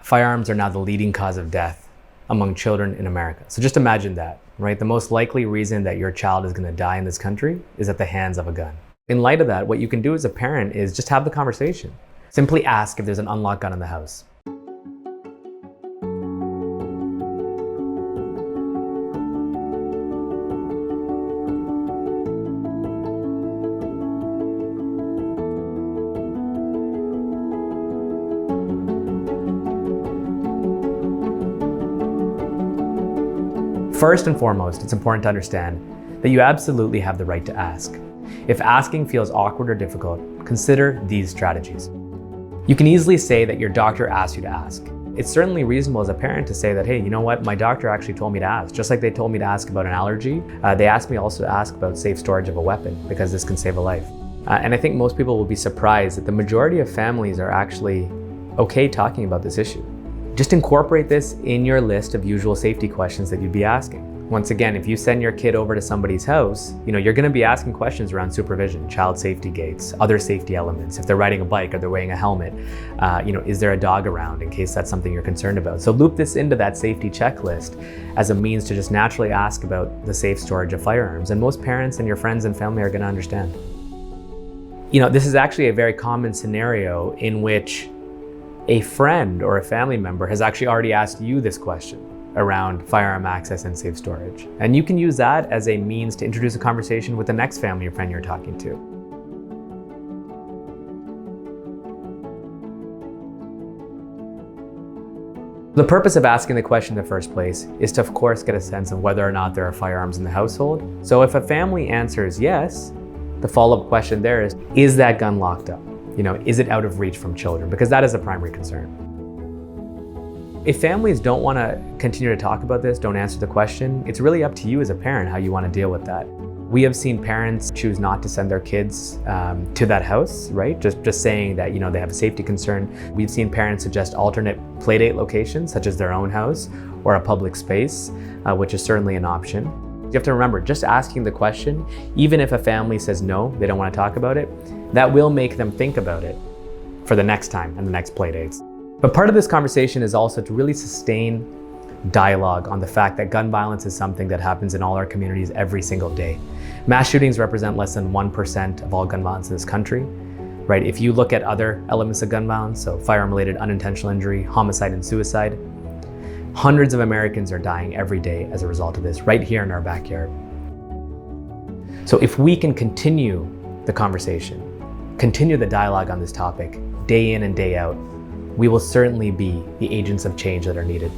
Firearms are now the leading cause of death among children in America. So just imagine that, right? The most likely reason that your child is going to die in this country is at the hands of a gun. In light of that, what you can do as a parent is just have the conversation. Simply ask if there's an unlocked gun in the house. First and foremost, it's important to understand that you absolutely have the right to ask. If asking feels awkward or difficult, consider these strategies. You can easily say that your doctor asked you to ask. It's certainly reasonable as a parent to say that, hey, you know what, my doctor actually told me to ask. Just like they told me to ask about an allergy, they asked me also to ask about safe storage of a weapon because this can save a life. And I think most people will be surprised that the majority of families are actually okay talking about this issue. Just incorporate this in your list of usual safety questions that you'd be asking. Once again, if you send your kid over to somebody's house, you're going to be asking questions around supervision, child safety gates, other safety elements. If they're riding a bike, are they wearing a helmet? Is there a dog around in case that's something you're concerned about? So loop this into that safety checklist as a means to just naturally ask about the safe storage of firearms. And most parents and your friends and family are going to understand. This is actually a very common scenario in which a friend or a family member has actually already asked you this question around firearm access and safe storage. And you can use that as a means to introduce a conversation with the next family or friend you're talking to. The purpose of asking the question in the first place is to, of course, get a sense of whether or not there are firearms in the household. So if a family answers yes, the follow-up question there is that gun locked up? Is it out of reach from children? Because that is a primary concern. If families don't want to continue to talk about this, don't answer the question, it's really up to you as a parent how you want to deal with that. We have seen parents choose not to send their kids to that house, right? Just saying that they have a safety concern. We've seen parents suggest alternate playdate locations, such as their own house or a public space, which is certainly an option. You have to remember, just asking the question, even if a family says no, they don't want to talk about it, that will make them think about it for the next time and the next play dates. But part of this conversation is also to really sustain dialogue on the fact that gun violence is something that happens in all our communities every single day. Mass shootings represent less than 1% of all gun violence in this country, right? If you look at other elements of gun violence, so firearm-related unintentional injury, homicide and suicide, hundreds of Americans are dying every day as a result of this, right here in our backyard. So if we can continue the conversation, continue the dialogue on this topic day in and day out, we will certainly be the agents of change that are needed.